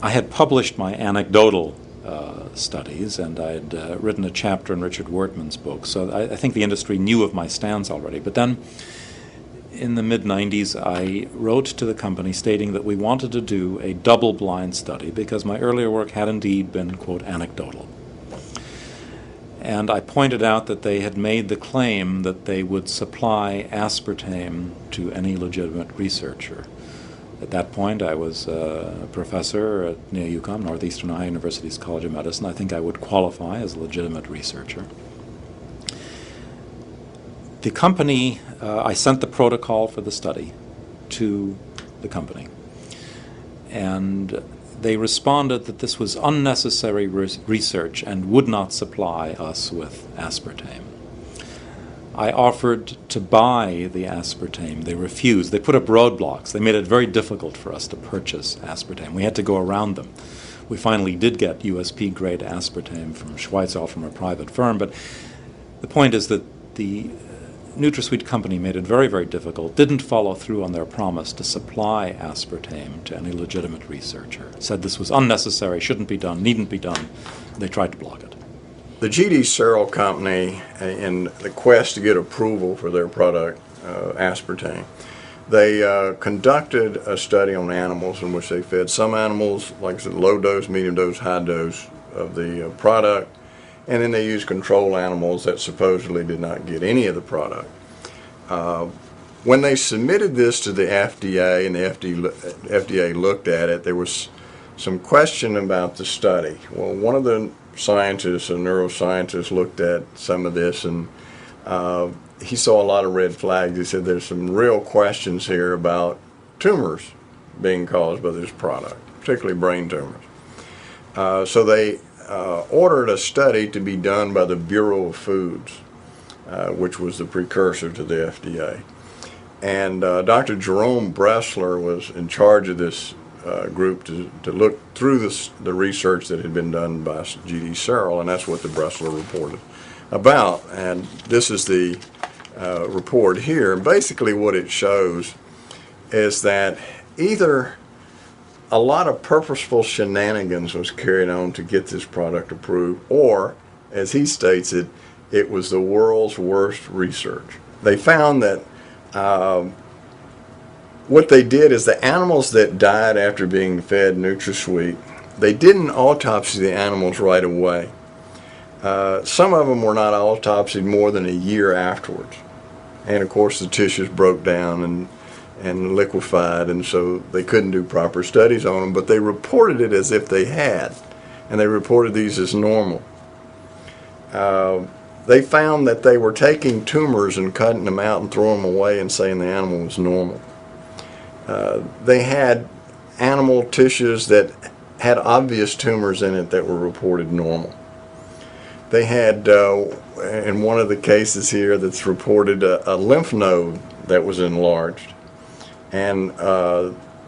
I had published my anecdotal studies, and I had written a chapter in Richard Wortman's book, so I think the industry knew of my stance already. But then, in the mid-90s, I wrote to the company stating that we wanted to do a double-blind study because my earlier work had indeed been, quote, anecdotal. And I pointed out that they had made the claim that they would supply aspartame to any legitimate researcher. At that point, I was a professor near UConn, Northeastern Ohio University's College of Medicine. I think I would qualify as a legitimate researcher. The company, I sent the protocol for the study to the company, and they responded that this was unnecessary research and would not supply us with aspartame. I offered to buy the aspartame. They refused. They put up roadblocks. They made it very difficult for us to purchase aspartame. We had to go around them. We finally did get USP-grade aspartame from Schweitzer, from a private firm, but the point is that the NutraSweet company made it very, very difficult, didn't follow through on their promise to supply aspartame to any legitimate researcher. Said this was unnecessary, shouldn't be done, needn't be done. They tried to block it. The G.D. Searle Company, in the quest to get approval for their product, aspartame, they conducted a study on animals in which they fed some animals, like I said, low dose, medium dose, high dose of the product, and then they used control animals that supposedly did not get any of the product. When they submitted this to the FDA and the FDA looked at it, there was some question about the study. Well, one of the scientists, a neuroscientist, looked at some of this, and he saw a lot of red flags. He said there's some real questions here about tumors being caused by this product, particularly brain tumors. So they ordered a study to be done by the Bureau of Foods, which was the precursor to the FDA. And Dr. Jerome Bressler was in charge of this group to look through the research that had been done by G.D. Searle, and that's what the Bressler reported about. And this is the report here. Basically what it shows is that either a lot of purposeful shenanigans was carried on to get this product approved, or, as he states it, it was the world's worst research. They found that what they did is the animals that died after being fed NutraSweet, they didn't autopsy the animals right away. Some of them were not autopsied more than a year afterwards. And of course the tissues broke down and liquefied, and so they couldn't do proper studies on them, but they reported it as if they had, and they reported these as normal. They found that they were taking tumors and cutting them out and throwing them away and saying the animal was normal. They had animal tissues that had obvious tumors in it that were reported normal. They had, in one of the cases here that's reported, a lymph node that was enlarged. And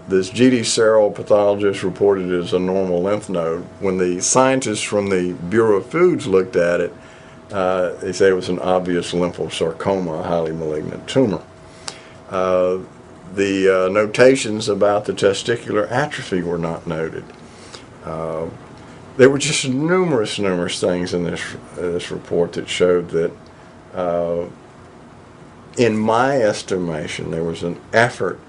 this G.D. Searle pathologist reported it as a normal lymph node. When the scientists from the Bureau of Foods looked at it, they said it was an obvious lymphosarcoma, a highly malignant tumor. The notations about the testicular atrophy were not noted. There were just numerous things in this report that showed that, in my estimation, there was an effort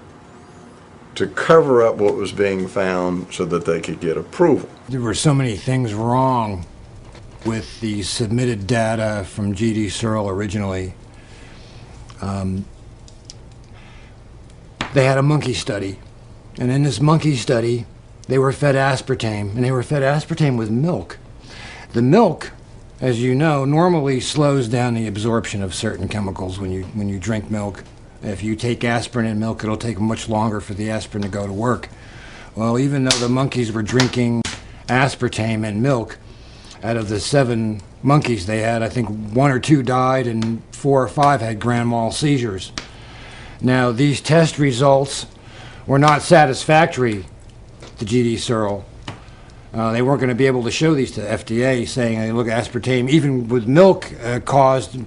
to cover up what was being found so that they could get approval. There were so many things wrong with the submitted data from G.D. Searle originally. They had a monkey study, and in this monkey study they were fed aspartame, and they were fed aspartame with milk. The milk, as you know, normally slows down the absorption of certain chemicals when you drink milk. If you take aspirin in milk, it'll take much longer for the aspirin to go to work. Well, even though the monkeys were drinking aspartame and milk, out of the 7 monkeys they had, I think 1 or 2 died and 4 or 5 had grand mal seizures. Now, these test results were not satisfactory to G.D. Searle. They weren't going to be able to show these to the FDA, saying, hey, look, aspartame, even with milk, caused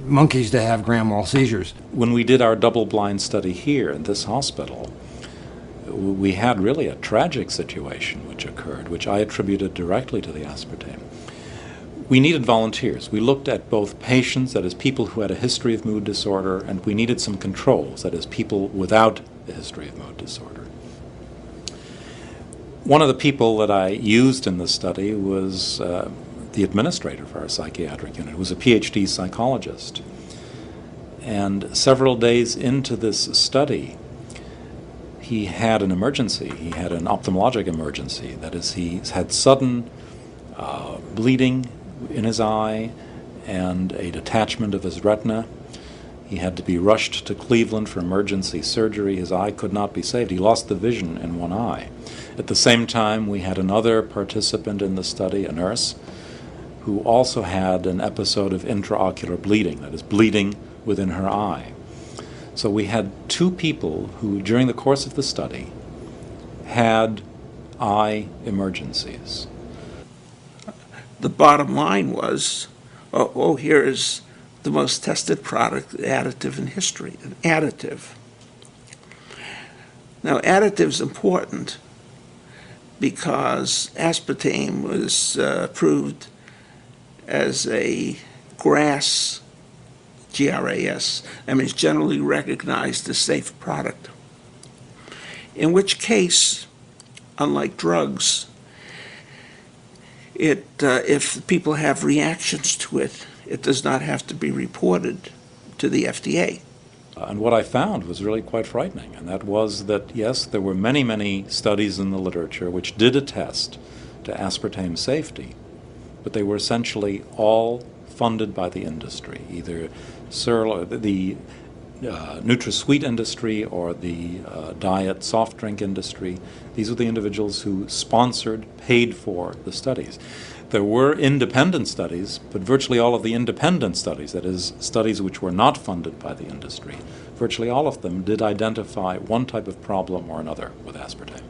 monkeys to have grand mal seizures. When we did our double-blind study here in this hospital, we had really a tragic situation which occurred, which I attributed directly to the aspartame. We needed volunteers. We looked at both patients, that is, people who had a history of mood disorder, and we needed some controls, that is, people without a history of mood disorder. One of the people that I used in the study was the administrator for our psychiatric unit, who was a PhD psychologist. And several days into this study, he had an emergency. He had an ophthalmologic emergency. That is, he had sudden bleeding in his eye and a detachment of his retina. He had to be rushed to Cleveland for emergency surgery. His eye could not be saved. He lost the vision in one eye. At the same time, we had another participant in the study, a nurse, who also had an episode of intraocular bleeding, that is, bleeding within her eye. So we had two people who, during the course of the study, had eye emergencies. The bottom line was, here is the most tested product, additive in history, an additive. Now, additive's important because aspartame was approved as a GRAS, G-R-A-S, I mean, it's generally recognized as safe product. In which case, unlike drugs, if people have reactions to it, it does not have to be reported to the FDA. And what I found was really quite frightening, and that was that, yes, there were many, many studies in the literature which did attest to aspartame safety, but they were essentially all funded by the industry, either the NutraSweet industry or the diet soft drink industry. These were the individuals who sponsored, paid for the studies. There were independent studies, but virtually all of the independent studies, that is, studies which were not funded by the industry, virtually all of them did identify one type of problem or another with aspartame.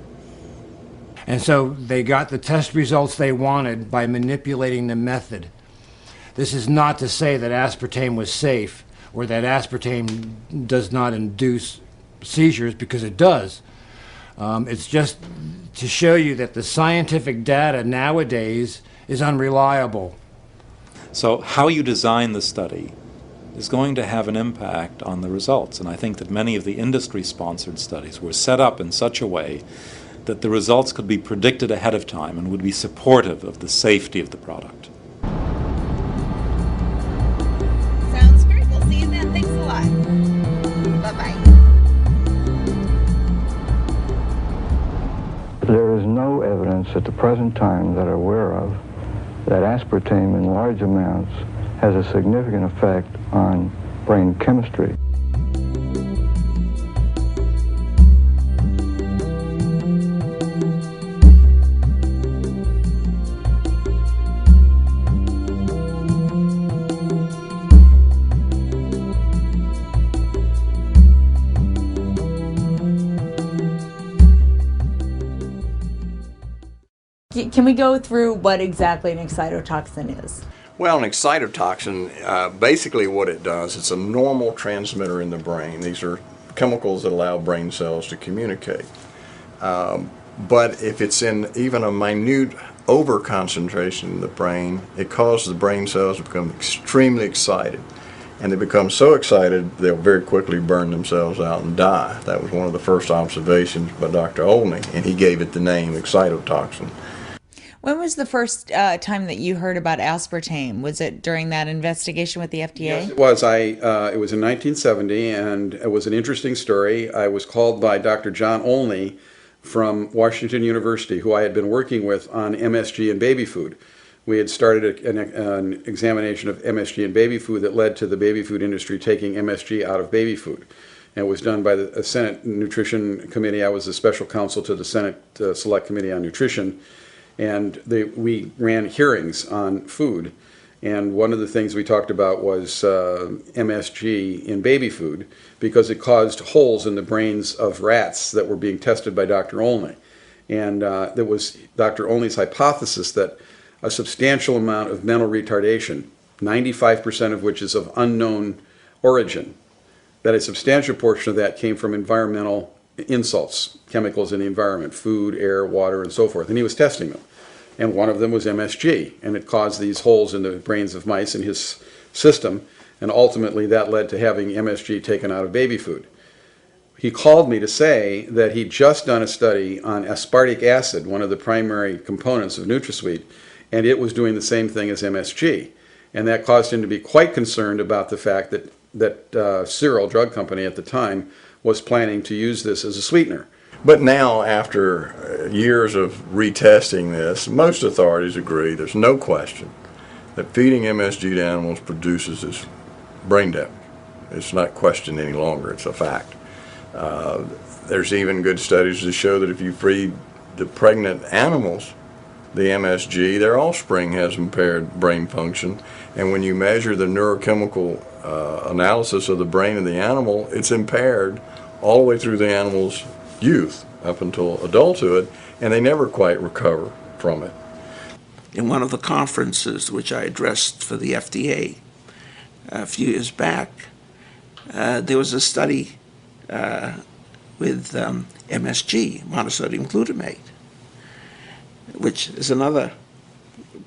And so they got the test results they wanted by manipulating the method. This is not to say that aspartame was safe or that aspartame does not induce seizures, because it does. It's just to show you that the scientific data nowadays is unreliable. So how you design the study is going to have an impact on the results, and I think that many of the industry-sponsored studies were set up in such a way that the results could be predicted ahead of time and would be supportive of the safety of the product. Sounds great. We'll see you then. Thanks a lot. Bye-bye. There is no evidence at the present time that I'm aware of that aspartame in large amounts has a significant effect on brain chemistry. Can we go through what exactly an excitotoxin is? Well, an excitotoxin, basically what it does, it's a normal transmitter in the brain. These are chemicals that allow brain cells to communicate. But if it's in even a minute overconcentration in the brain, it causes the brain cells to become extremely excited. And they become so excited, they'll very quickly burn themselves out and die. That was one of the first observations by Dr. Olney, and he gave it the name excitotoxin. When was the first time that you heard about aspartame? Was it during that investigation with the FDA? Yes, it was. It was in 1970, and it was an interesting story. I was called by Dr. John Olney from Washington University, who I had been working with on MSG and baby food. We had started an examination of MSG and baby food that led to the baby food industry taking MSG out of baby food. And it was done by the Senate Nutrition Committee. I was the special counsel to the Senate Select Committee on Nutrition. And we ran hearings on food, and one of the things we talked about was MSG in baby food, because it caused holes in the brains of rats that were being tested by Dr. Olney. And there was Dr. Olney's hypothesis that a substantial amount of mental retardation, 95% of which is of unknown origin, that a substantial portion of that came from environmental insults, chemicals in the environment, food, air, water, and so forth, and he was testing them. And one of them was MSG, and it caused these holes in the brains of mice in his system, and ultimately that led to having MSG taken out of baby food. He called me to say that he'd just done a study on aspartic acid, one of the primary components of NutraSweet, and it was doing the same thing as MSG. And that caused him to be quite concerned about the fact that Cyril Drug Company at the time was planning to use this as a sweetener. But now, after years of retesting this, most authorities agree, there's no question, that feeding MSG to animals produces this brain damage. It's not questioned any longer, it's a fact. There's even good studies to show that if you feed the pregnant animals the MSG, their offspring has impaired brain function, and when you measure the neurochemical analysis of the brain of the animal, it's impaired all the way through the animal's youth up until adulthood, and they never quite recover from it. In one of the conferences which I addressed for the FDA a few years back, there was a study with MSG, monosodium glutamate, which is another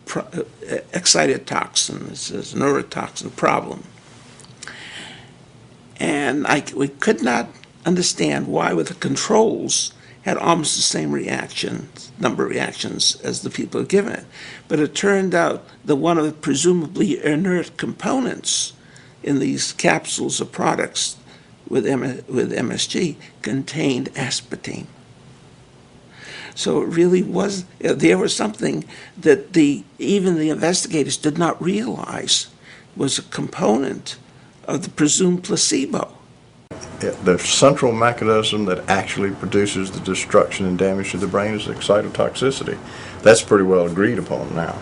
excitotoxin. It's a neurotoxin problem. And we could not understand why with the controls had almost the same number of reactions as the people had given it. But it turned out that one of the presumably inert components in these capsules of products with MSG contained aspartame. So it really was, there was something that even the investigators did not realize was a component of the presumed placebo. The central mechanism that actually produces the destruction and damage to the brain is excitotoxicity. That's pretty well agreed upon now.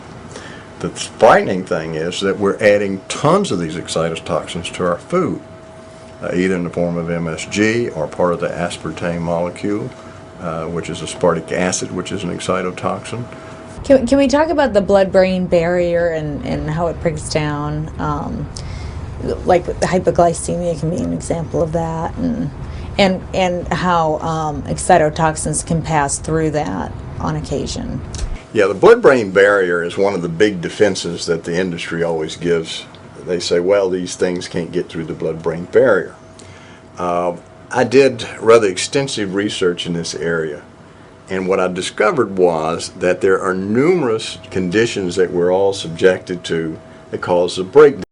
The frightening thing is that we're adding tons of these excitotoxins to our food, either in the form of MSG or part of the aspartame molecule, which is aspartic acid, which is an excitotoxin. Can we talk about the blood-brain barrier and how it breaks down? Like hypoglycemia can be an example of that, and how excitotoxins can pass through that on occasion. Yeah, the blood-brain barrier is one of the big defenses that the industry always gives. They say, well, these things can't get through the blood-brain barrier. I did rather extensive research in this area, and what I discovered was that there are numerous conditions that we're all subjected to that cause a breakdown.